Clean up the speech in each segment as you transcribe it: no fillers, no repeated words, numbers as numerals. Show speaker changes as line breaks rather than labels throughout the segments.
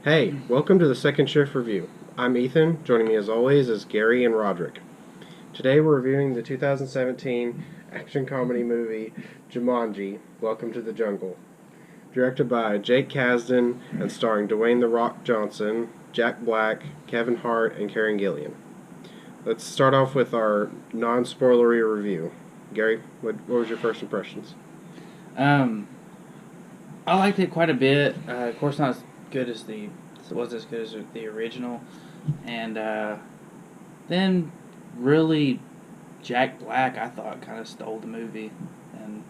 Hey, welcome to the Second Shift Review. I'm Ethan. Joining me as always is Gary and Roderick. Today we're reviewing the 2017 action comedy movie Jumanji, Welcome to the Jungle. Directed by Jake Kasdan and starring Dwayne "The Rock" Johnson, Jack Black, Kevin Hart, and Karen Gillan. Let's start off with our non-spoilery review. Gary, what was your first impressions?
I liked it quite a bit. Of course, not as good as the original, and then really Jack Black I thought kind of stole the movie, and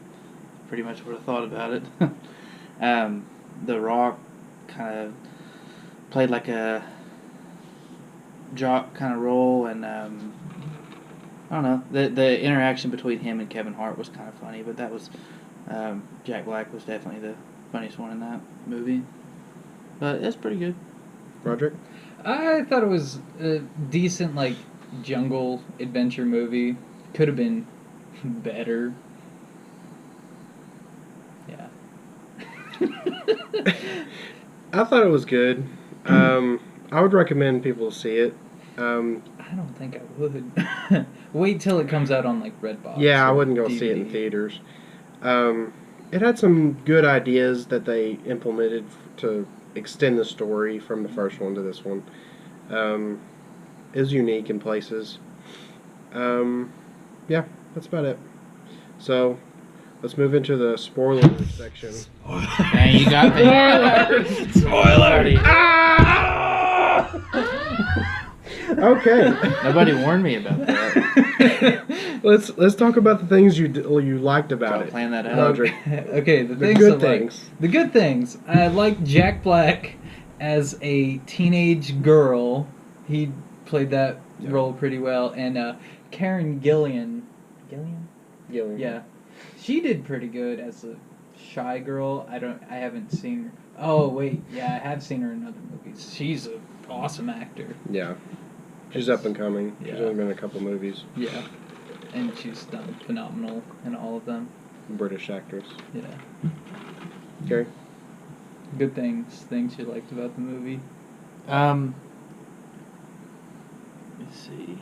pretty much what I thought about it. The Rock kind of played like a jock kind of role, and I don't know, the interaction between him and Kevin Hart was kind of funny, but that was Jack Black was definitely the funniest one in that movie. But it's pretty good.
Roderick?
I thought it was a decent, jungle adventure movie. Could have been better. Yeah.
I thought it was good. I would recommend people see it.
I don't think I would. Wait till it comes out on Redbox.
Yeah, I wouldn't go
DVD.
see it in theaters. It had some good ideas that they implemented to extend the story from the first one to this one. It was unique in places. Yeah, that's about it. So, let's move into the spoiler section.
Man, you got me.
Spoiler!
Okay.
Nobody warned me about that.
Let's talk about the things you liked about
Don't
it.
plan that out.
Roderick.
Okay, the things
good
I
things.
like. The good things. I like Jack Black as a teenage girl. He played that role pretty well. And Karen Gillian. Gillian?
Gillian.
Yeah. She did pretty good as a shy girl. I haven't seen her. Oh, wait. Yeah, I have seen her in other movies. She's an awesome actor.
Yeah. She's up and coming. She's
Yeah.
only been in a couple movies.
Yeah. And she's done phenomenal in all of them.
British actress.
Yeah.
Gary?
Good things you liked about the movie.
Let's see.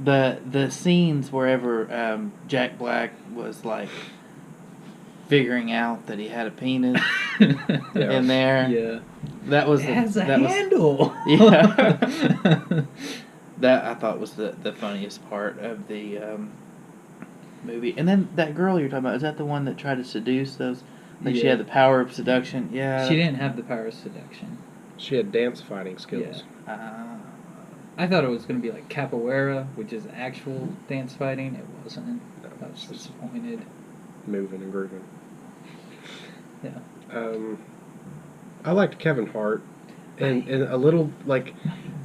The scenes wherever Jack Black was figuring out that he had a penis in there.
Yeah.
That was
It has a
that
handle.
Yeah. That I thought was the funniest part of the movie. And then that girl you're talking about, is that the one that tried to seduce those? She
Yeah.
had the power of seduction. Yeah.
She didn't have the power of seduction.
She had dance fighting skills.
I thought it was going to be like capoeira, which is actual dance fighting. It wasn't.
No,
I was disappointed.
Moving and grooving.
Yeah.
I liked Kevin Hart, and a little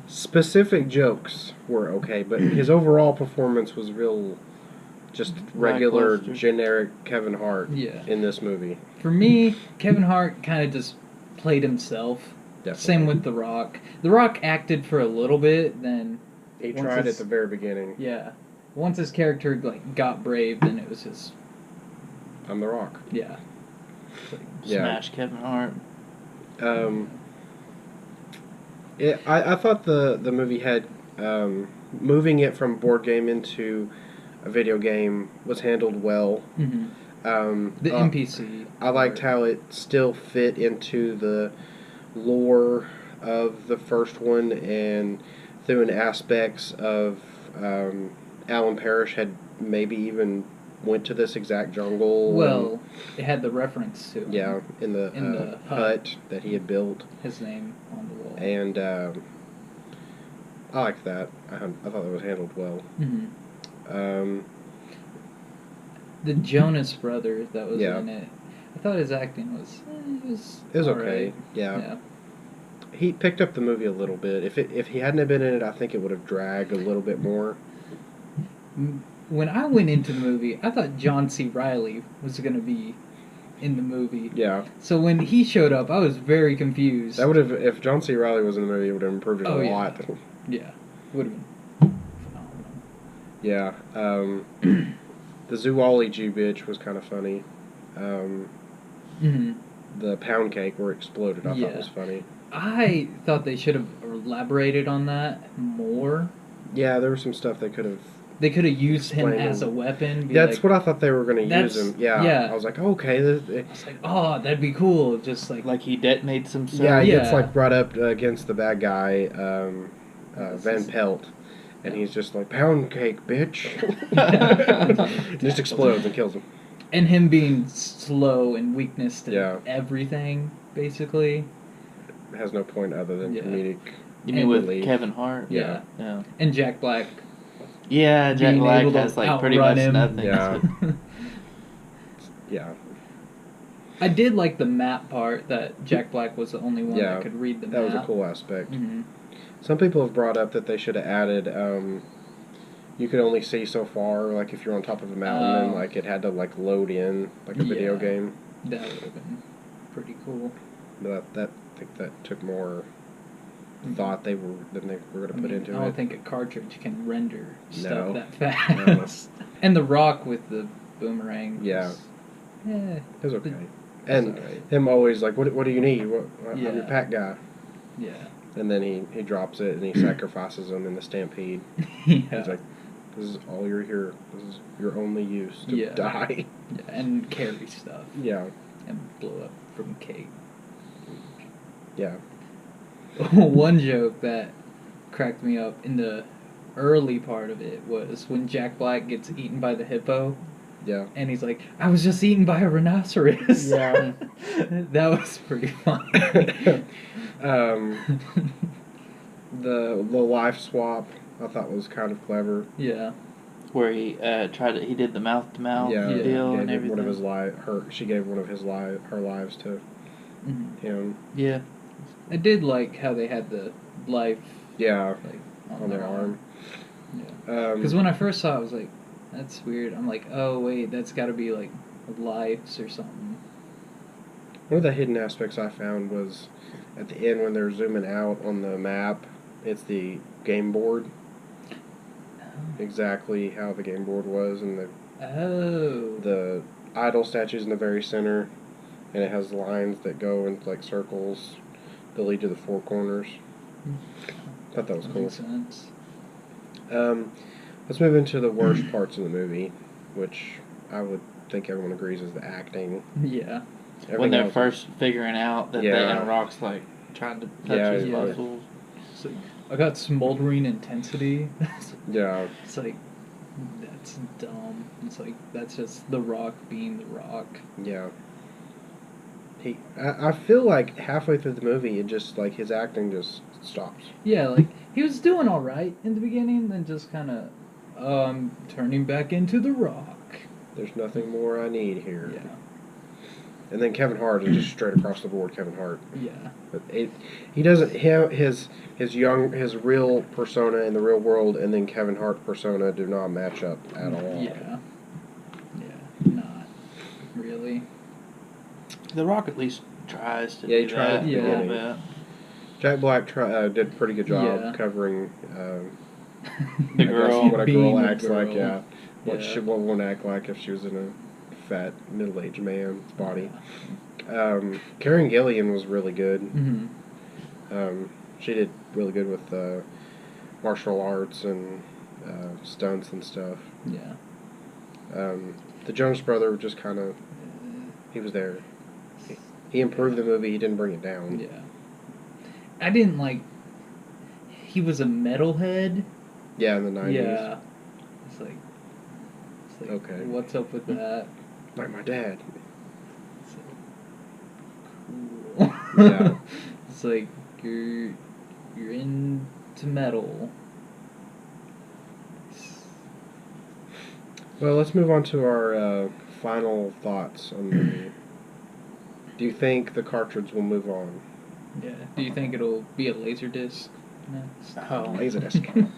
specific jokes were okay, but his overall performance was real, just regular,
Lackluster.
generic Kevin Hart
Yeah.
in this movie.
For me, Kevin Hart kind of just played himself.
Definitely.
Same with The Rock. The Rock acted for a little bit, then
He
once
tried
his-
at the very beginning.
yeah. Once his character got brave, then it was just
I'm the Rock.
yeah.
Yeah.
Smash Kevin Hart.
I thought the movie had moving it from board game into a video game was handled well.
Mm-hmm. The NPC.
I liked how it still fit into the lore of the first one and threw in aspects of Alan Parrish had maybe even went to this exact jungle.
Well, it had the reference to him.
Yeah, in the hut that he had built.
His name on the wall.
And I liked that. I thought that was handled well.
Mm-hmm. The Jonas Brothers that was
Yeah.
in it. I thought his acting was.
It was
all
okay.
right.
Yeah. He picked up the movie a little bit. If he hadn't have been in it, I think it would have dragged a little bit more.
When I went into the movie, I thought John C. Reilly was going to be in the movie.
Yeah.
So when he showed up, I was very confused.
That would have, if John C. Reilly was in the movie, it would have improved it a
yeah.
lot.
Yeah. Would have been phenomenal.
Yeah. The zoology bitch was kind of funny.
Mm-hmm.
the pound cake where it exploded. I thought was funny.
I thought they should have elaborated on that more.
Yeah, there was some stuff they could have.
They could have used him as a weapon.
That's what I thought they were going to use him. Yeah. I was like, okay.
I was like, oh, that'd be cool. Just
like he detonates himself.
Yeah, he gets like brought up against the bad guy, Van Pelt, and he's just like, pound cake, bitch. Just explodes and kills him.
And him being slow and weakness to
Yeah.
everything, basically.
Has no point other than comedic.
You mean with Kevin Hart?
Yeah. And Jack Black.
Yeah, Jack Black has like pretty much nothing.
Yeah. Yeah.
I did like the map part, that Jack Black was the only one that could read the map.
That was a cool aspect.
Mm-hmm.
Some people have brought up that they should have added, you could only see so far, like if you're on top of a mountain, and like it had to like load in, like a video game.
That would have been pretty cool.
But I think that took more thought than they were going to put into it.
I don't think a cartridge can render stuff that fast.
No.
And the rock with the boomerang.
Yeah.
It
was okay. And him always like, what do you need? I'm your pack guy.
Yeah.
And then he drops it and he sacrifices him in the stampede.
He's
like, this is all you're here. This is your only use to die.
Yeah, and carry stuff.
Yeah.
And blow up from cake.
Yeah.
One joke that cracked me up in the early part of it was when Jack Black gets eaten by the hippo.
Yeah.
And he's like, I was just eaten by a rhinoceros.
Yeah.
That was pretty funny.
The life swap I thought was kind of clever.
Yeah.
Where he he did the mouth to mouth deal and everything.
One of his she gave one of her lives to him.
Yeah.
I did like how they had the life.
Yeah.
Like
on their arm.
Yeah. Because when I first saw it, I was like, that's weird. I'm like, oh wait, that's got to be like lives or something.
One of the hidden aspects I found was at the end when they're zooming out on the map. It's the game board. Exactly how the game board was, and the idol statue's in the very center, and it has lines that go in like circles that lead to the four corners. Thought that was cool.
Makes sense.
Let's move into the worst parts of the movie, which I would think everyone agrees is the acting.
Yeah.
When they're first figuring out that the rock's like trying to touch his muscles.
It's like, I got smoldering intensity.
Yeah.
It's like, that's dumb. It's like, that's just The Rock being The Rock.
Yeah. I feel like halfway through the movie, it just, like, his acting just stops.
Yeah, like, he was doing alright in the beginning, then just kind of, I'm turning back into The Rock.
There's nothing more I need here.
Yeah.
And then Kevin Hart is just straight across the board, Kevin Hart.
Yeah.
But he doesn't have his real persona in the real world, and then Kevin Hart persona do not match up at all.
Yeah. Yeah, not really.
The Rock at least tries to
he tried
that a little bit.
Jack Black did a pretty good job covering
the girl.
What a girl acts like, What one would act like if she was in a fat, middle-aged man's body. Karen Gillian was really good.
Mm-hmm.
She did really good with martial arts and stunts and stuff.
Yeah.
The Jonas Brother just kind of, he was there. He improved the movie. He didn't bring it down.
Yeah. I didn't like. He was a metalhead.
Yeah, in the 90s.
Yeah. It's like
okay.
What's up with that?
Like my dad.
It's like, cool.
Yeah.
It's like you're into metal.
Well, let's move on to our final thoughts on the movie. Do you think the cartridge will move on?
Yeah. Do you think it'll be a laser disc next?
Oh.
Laserdisc.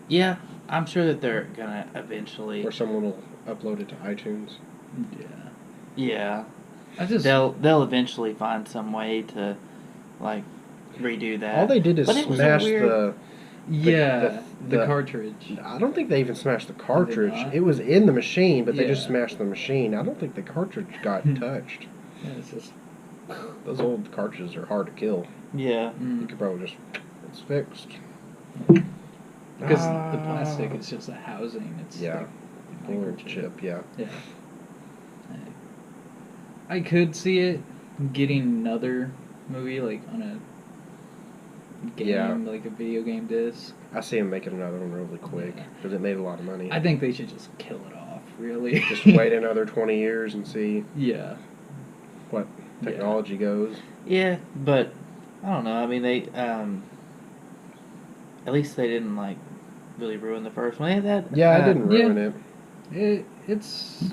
Yeah, I'm sure that they're gonna eventually.
Or someone will upload it to iTunes.
Yeah.
Yeah.
They'll
eventually find some way to, like, redo that.
All they did is smash the
cartridge.
I don't think they even smashed the cartridge. It was in the machine, but they just smashed the machine. I don't think the cartridge got touched.
Yeah, it's just.
Those old cartridges are hard to kill.
Yeah.
You could probably just, it's fixed.
Because the plastic is just a housing. It's
Yeah.
like
A little
microchip.
chip, yeah.
Yeah. I could see it getting another movie like on a game,
Yeah.
like a video game disc.
I see him making another one really quick
Yeah.
because it made a lot of money.
I think they should just kill it off, really.
Just wait another 20 years and see
Yeah.
what technology goes.
Yeah, but I don't know. I mean, they at least they didn't like really ruin the first one.
Yeah, I didn't ruin it.
It's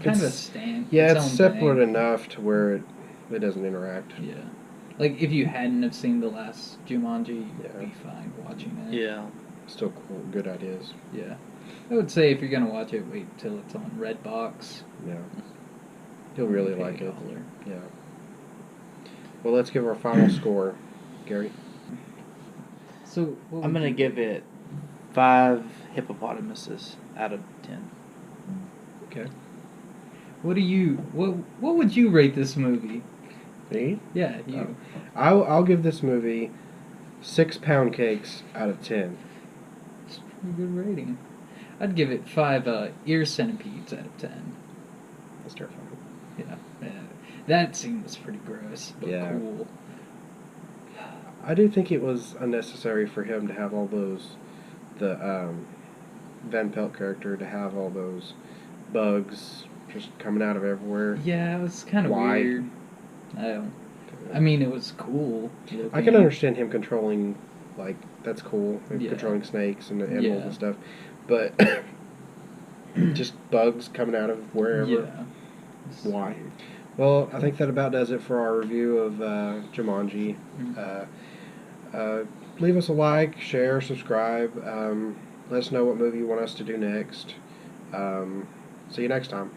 kind of a stand.
Yeah,
its
it's
own
separate
thing.
enough to where it doesn't interact.
Yeah. Like, if you hadn't have seen the last Jumanji, you'd
Yeah.
be fine watching it.
Yeah.
Still cool, good ideas.
Yeah. I would say if you're going to watch it, wait till it's on Redbox.
Yeah. You'll really
Pay
like it.
$1.
Yeah. Well, let's give our final score, Gary.
So,
I'm gonna give it 5 hippopotamuses out of 10.
Okay.
What would you rate this movie?
Me?
Yeah, you.
I'll give this movie 6 pound cakes out of 10.
It's a pretty good rating. I'd give it 5 ear centipedes out of 10.
That's terrifying.
Yeah. That scene was pretty gross, but
Yeah.
cool.
I do think it was unnecessary for him to have all those, Van Pelt character to have all those bugs just coming out of everywhere.
Yeah, it was kind of
Why?
weird. I mean, it was cool.
I can understand him controlling, like, that's cool,
Yeah.
controlling snakes and animals
Yeah.
and stuff, but just bugs coming out of wherever.
Yeah.
Why? Well, I think that about does it for our review of Jumanji. Leave us a like, share, subscribe. Let us know what movie you want us to do next. See you next time.